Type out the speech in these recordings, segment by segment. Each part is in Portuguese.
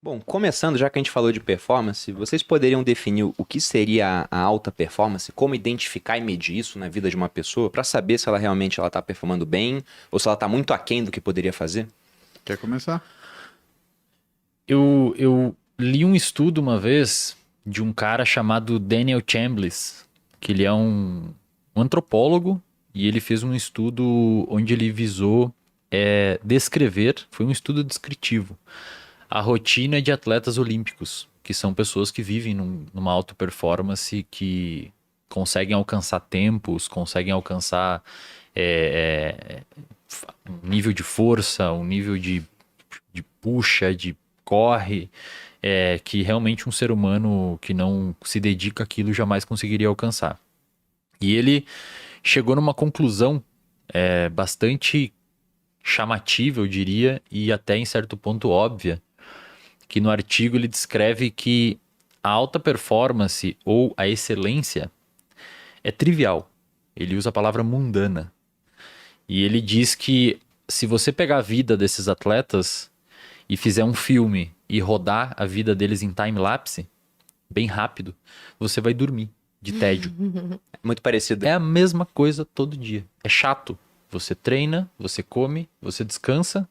Bom, começando, já que a gente falou de performance, vocês poderiam definir o que seria a alta performance, como identificar e medir isso na vida de uma pessoa, para saber se ela realmente está performando bem ou se ela está muito aquém do que poderia fazer? Quer começar? Eu li um estudo uma vez de um cara chamado Daniel Chambliss, que ele é um antropólogo e ele fez um estudo onde ele visou descrever, foi um estudo descritivo, a rotina de atletas olímpicos, que são pessoas que vivem numa alta performance, que conseguem alcançar tempos, conseguem alcançar um nível de força, um nível de puxa, de corre, que realmente um ser humano que não se dedica àquilo jamais conseguiria alcançar. E ele chegou numa conclusão bastante chamativa, eu diria, e até em certo ponto óbvia, que no artigo ele descreve que a alta performance ou a excelência é trivial. Ele usa a palavra mundana. E ele diz que se você pegar a vida desses atletas e fizer um filme e rodar a vida deles em time-lapse, bem rápido, você vai dormir de tédio. É muito parecido. É a mesma coisa todo dia. É chato. Você treina, você come, você descansa,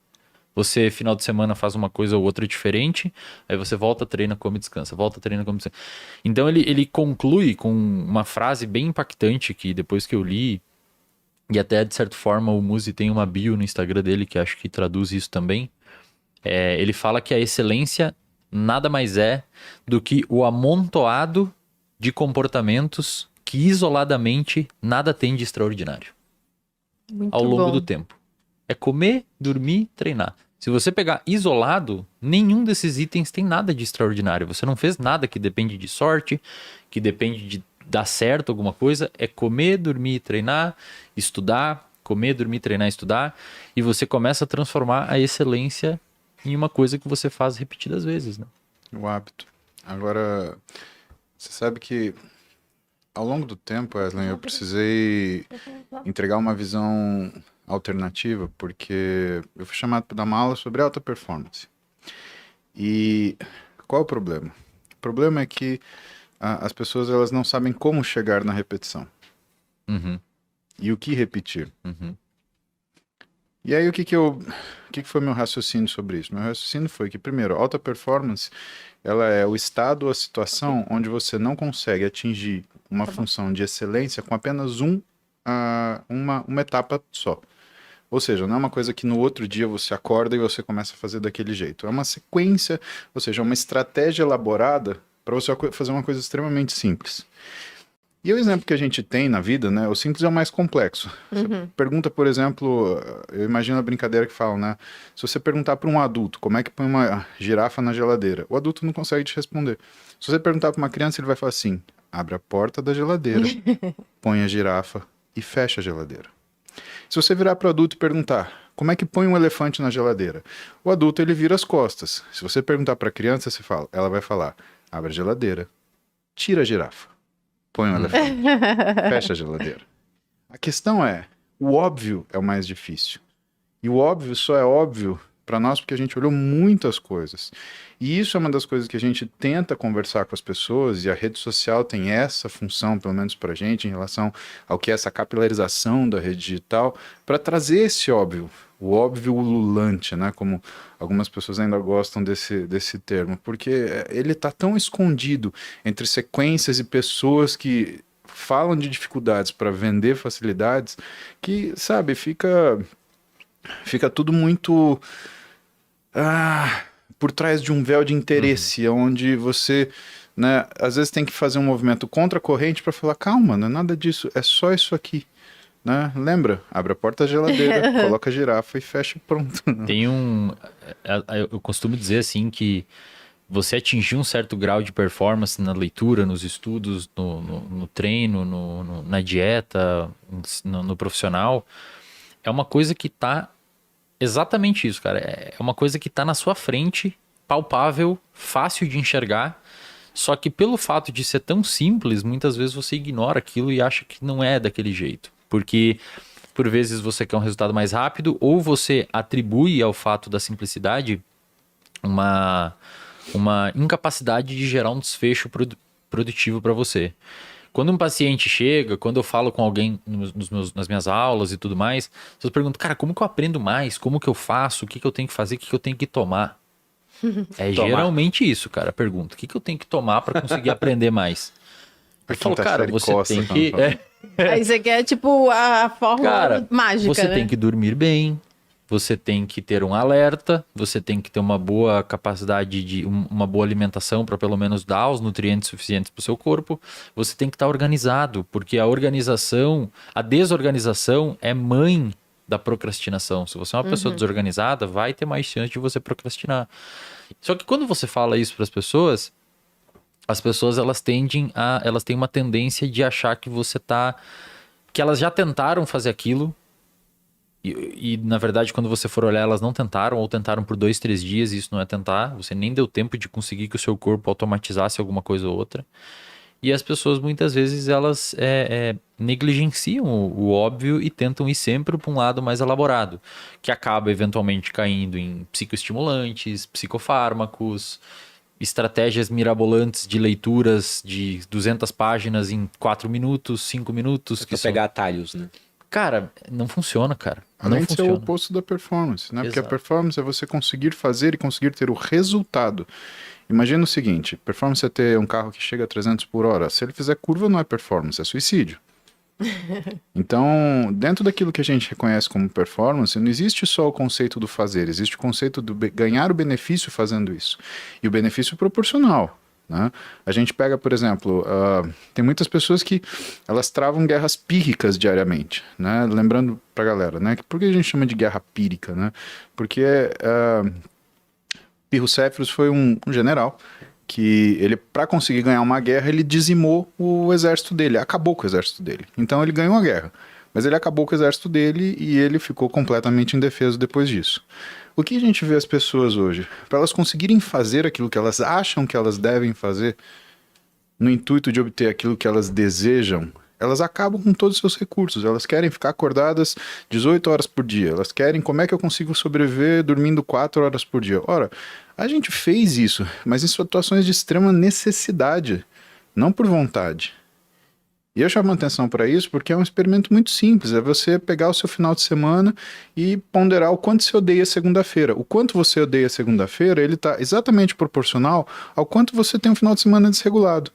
você final de semana faz uma coisa ou outra diferente, aí você volta, treina, come, descansa, volta, treina, come, descansa. Então ele conclui com uma frase bem impactante que depois que eu li, e até de certa forma o Muzi tem uma bio no Instagram dele que acho que traduz isso também. Ele fala que a excelência nada mais é do que o amontoado de comportamentos que isoladamente nada tem de extraordinário ao Muito longo do bom. tempo. É comer, dormir, treinar. Se você pegar isolado, nenhum desses itens tem nada de extraordinário. Você não fez nada que depende de sorte, que depende de dar certo alguma coisa. É comer, dormir, treinar, estudar, comer, dormir, treinar, estudar. E você começa a transformar a excelência em uma coisa que você faz repetidas vezes, né? O hábito. Agora, você sabe que ao longo do tempo, Wesley, eu precisei entregar uma visão alternativa, porque eu fui chamado para dar uma aula sobre alta performance. E qual é o problema? O problema é que as pessoas elas não sabem como chegar na repetição Uhum, e o que repetir. uhum, E aí, o que foi meu raciocínio sobre isso? Meu raciocínio foi que, primeiro, alta performance, ela é o estado ou a situação onde você não consegue atingir uma Tá bom. função de excelência com apenas uma etapa só. Ou seja, não é uma coisa que no outro dia você acorda e você começa a fazer daquele jeito. É uma sequência, ou seja, uma estratégia elaborada para você fazer uma coisa extremamente simples. E o exemplo que a gente tem na vida, né? O simples é o mais complexo. Você pergunta, por exemplo, eu imagino a brincadeira que falam, né? Se você perguntar para um adulto como é que põe uma girafa na geladeira, o adulto não consegue te responder. Se você perguntar para uma criança, ele vai falar assim: abre a porta da geladeira, põe a girafa e fecha a geladeira. Se você virar para o adulto e perguntar como é que põe um elefante na geladeira, o adulto ele vira as costas. Se você perguntar para a criança, ela vai falar: abre a geladeira, tira a girafa, põe um elefante, fecha a geladeira. A questão é, o óbvio é o mais difícil. E o óbvio só é óbvio para nós porque a gente olhou muitas coisas. E isso é uma das coisas que a gente tenta conversar com as pessoas, e a rede social tem essa função, pelo menos para a gente, em relação ao que é essa capilarização da rede digital, para trazer esse óbvio, o óbvio ululante, né? Como algumas pessoas ainda gostam desse termo, porque ele está tão escondido entre sequências e pessoas que falam de dificuldades para vender facilidades, que, sabe, fica tudo muito por trás de um véu de uhum. interesse, onde você, né, às vezes tem que fazer um movimento contra a corrente para falar, calma, não é nada disso, é só isso aqui, né? Lembra? Abre a porta da geladeira, coloca a girafa e fecha e pronto. Tem eu costumo dizer assim que você atingir um certo grau de performance na leitura, nos estudos, no treino, na dieta, no profissional, é uma coisa que tá exatamente isso, cara. É uma coisa que tá na sua frente, palpável, fácil de enxergar. Só que pelo fato de ser tão simples, muitas vezes você ignora aquilo e acha que não é daquele jeito. Porque por vezes você quer um resultado mais rápido, ou você atribui ao fato da simplicidade uma uma incapacidade de gerar um desfecho produtivo para você. Quando um paciente chega, quando eu falo com alguém nas minhas aulas e tudo mais, as pessoas perguntam, cara, como que eu aprendo mais? Como que eu faço? O que que eu tenho que fazer? O que que eu tenho que tomar? É geralmente isso, cara, a pergunta. O que que eu tenho que tomar para conseguir aprender mais? Eu falo, cara, você tem que... Aí você quer, tipo, a fórmula Cara, mágica, você né? tem que dormir bem, você tem que ter um alerta, você tem que ter uma boa capacidade de uma boa alimentação para pelo menos dar os nutrientes suficientes para o seu corpo. Você tem que estar organizado, porque a desorganização é mãe da procrastinação. Se você é uma pessoa desorganizada, vai ter mais chance de você procrastinar. Só que quando você fala isso para as pessoas elas têm uma tendência de achar que que elas já tentaram fazer aquilo e na verdade quando você for olhar elas não tentaram ou tentaram por 2, 3 dias e isso não é tentar, você nem deu tempo de conseguir que o seu corpo automatizasse alguma coisa ou outra. E as pessoas muitas vezes elas negligenciam o óbvio e tentam ir sempre para um lado mais elaborado, que acaba eventualmente caindo em psicoestimulantes, psicofármacos, estratégias mirabolantes de leituras de 200 páginas em 4 minutos, 5 minutos. Que pegar atalhos, né? Cara, não funciona, cara. Além não de ser o oposto da performance, né? Porque a Exato. performance é você conseguir fazer e conseguir ter o resultado. Imagina o seguinte, performance é ter um carro que chega a 300 por hora. Se ele fizer curva, não é performance, é suicídio. Então, dentro daquilo que a gente reconhece como performance, não existe só o conceito do fazer, existe o conceito do ganhar o benefício fazendo isso. E o benefício proporcional, né? A gente pega, por exemplo, tem muitas pessoas que elas travam guerras pírricas diariamente, né? Lembrando pra galera, né? Por que a gente chama de guerra pírrica, né? Porque Pirro-Céfiros foi um general que ele, para conseguir ganhar uma guerra, ele dizimou o exército dele, acabou com o exército dele. Então ele ganhou a guerra, mas ele acabou com o exército dele e ele ficou completamente indefeso depois disso. O que a gente vê as pessoas hoje? Para elas conseguirem fazer aquilo que elas acham que elas devem fazer, no intuito de obter aquilo que elas desejam, elas acabam com todos os seus recursos. Elas querem ficar acordadas 18 horas por dia. Elas querem, como é que eu consigo sobreviver dormindo 4 horas por dia? Ora, a gente fez isso, mas em situações de extrema necessidade, não por vontade. E eu chamo a atenção para isso porque é um experimento muito simples. É você pegar o seu final de semana e ponderar o quanto você odeia segunda-feira. O quanto você odeia segunda-feira, ele está exatamente proporcional ao quanto você tem um final de semana desregulado.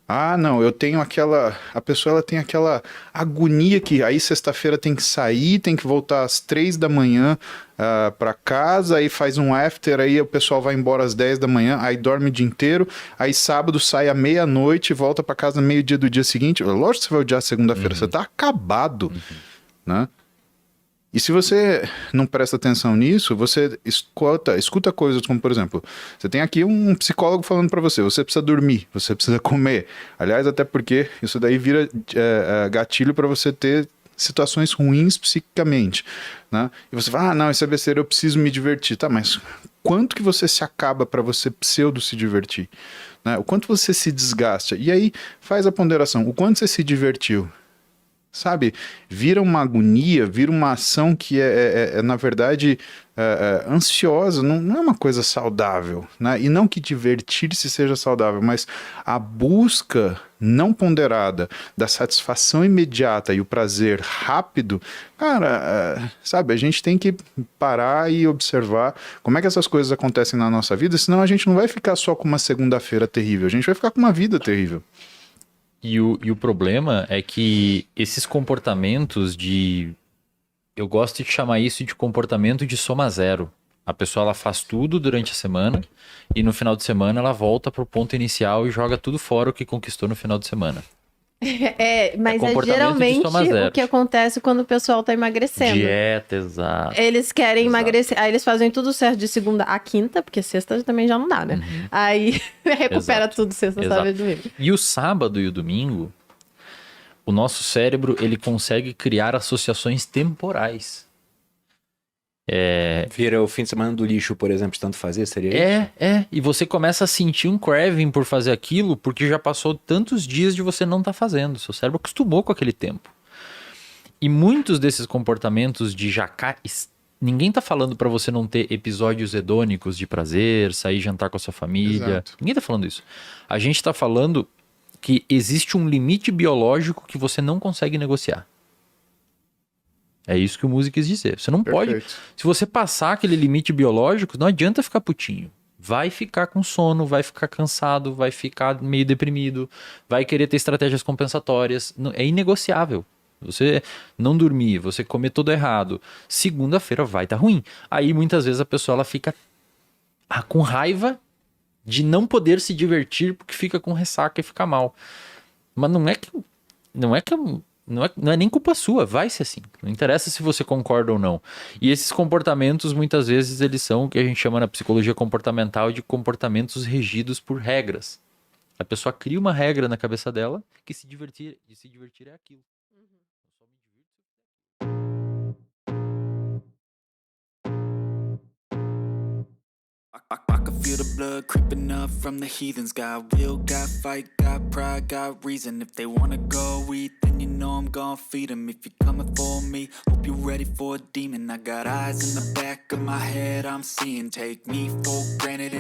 Ah, não, eu tenho a pessoa ela tem aquela agonia que aí sexta-feira tem que sair, tem que voltar às 3 da manhã para casa, aí faz um after, aí o pessoal vai embora às 10 da manhã, aí dorme o dia inteiro, aí sábado sai à meia-noite, volta para casa meio-dia do dia seguinte. Lógico que você vai odiar segunda-feira, você tá acabado, né? E se você não presta atenção nisso, você escuta coisas como, por exemplo, você tem aqui um psicólogo falando para você precisa dormir, você precisa comer. Aliás, até porque isso daí vira gatilho para você ter situações ruins psiquicamente, né? E você fala, não, isso é besteira, eu preciso me divertir. Tá, mas quanto que você se acaba para você pseudo se divertir? Né? O quanto você se desgasta? E aí faz a ponderação, o quanto você se divertiu? Sabe, vira uma agonia, vira uma ação que na verdade, ansiosa, não é uma coisa saudável, né? E não que divertir-se seja saudável, mas a busca não ponderada da satisfação imediata e o prazer rápido, cara, sabe, a gente tem que parar e observar como é que essas coisas acontecem na nossa vida, senão a gente não vai ficar só com uma segunda-feira terrível, a gente vai ficar com uma vida terrível. E o problema é que esses comportamentos eu gosto de chamar isso de comportamento de soma zero. A pessoa ela faz tudo durante a semana e no final de semana ela volta pro ponto inicial e joga tudo fora o que conquistou no final de semana. Mas comportamento de geralmente soma zero. o que acontece quando o pessoal tá emagrecendo. Dieta, exato. Eles querem Exato. emagrecer, aí eles fazem tudo certo de segunda a quinta, porque sexta também já não dá, né? Aí recupera Exato. tudo sexta, Exato. sábado e domingo. E o sábado e o domingo, o nosso cérebro ele consegue criar associações temporais. Vira o fim de semana do lixo, por exemplo, de tanto fazer, seria isso? E você começa a sentir um craving por fazer aquilo, porque já passou tantos dias de você não estar fazendo. Seu cérebro acostumou com aquele tempo. E muitos desses comportamentos de jacar Ninguém tá falando pra você não ter episódios hedônicos de prazer, sair jantar com a sua família. Exato. Ninguém tá falando isso. A gente tá falando que existe um limite biológico que você não consegue negociar. É isso que o músico quis dizer. Você não pode... Perfeito. Se você passar aquele limite biológico, não adianta ficar putinho. Vai ficar com sono, vai ficar cansado, vai ficar meio deprimido, vai querer ter estratégias compensatórias. É inegociável. Você não dormir, você comer tudo errado, segunda-feira vai estar ruim. Aí muitas vezes a pessoa ela fica com raiva de não poder se divertir porque fica com ressaca e fica mal. Mas não é nem culpa sua, vai ser assim. Não interessa se você concorda ou não. E esses comportamentos, muitas vezes, eles são o que a gente chama na psicologia comportamental de comportamentos regidos por regras. A pessoa cria uma regra na cabeça dela que se divertir é aquilo. I can feel the blood creeping up from the heathens. Got will, got fight, got pride, got reason. If they wanna go eat, then you know I'm gon' feed them. If you're coming for me, hope you're ready for a demon. I got eyes in the back of my head, I'm seeing. Take me for granted.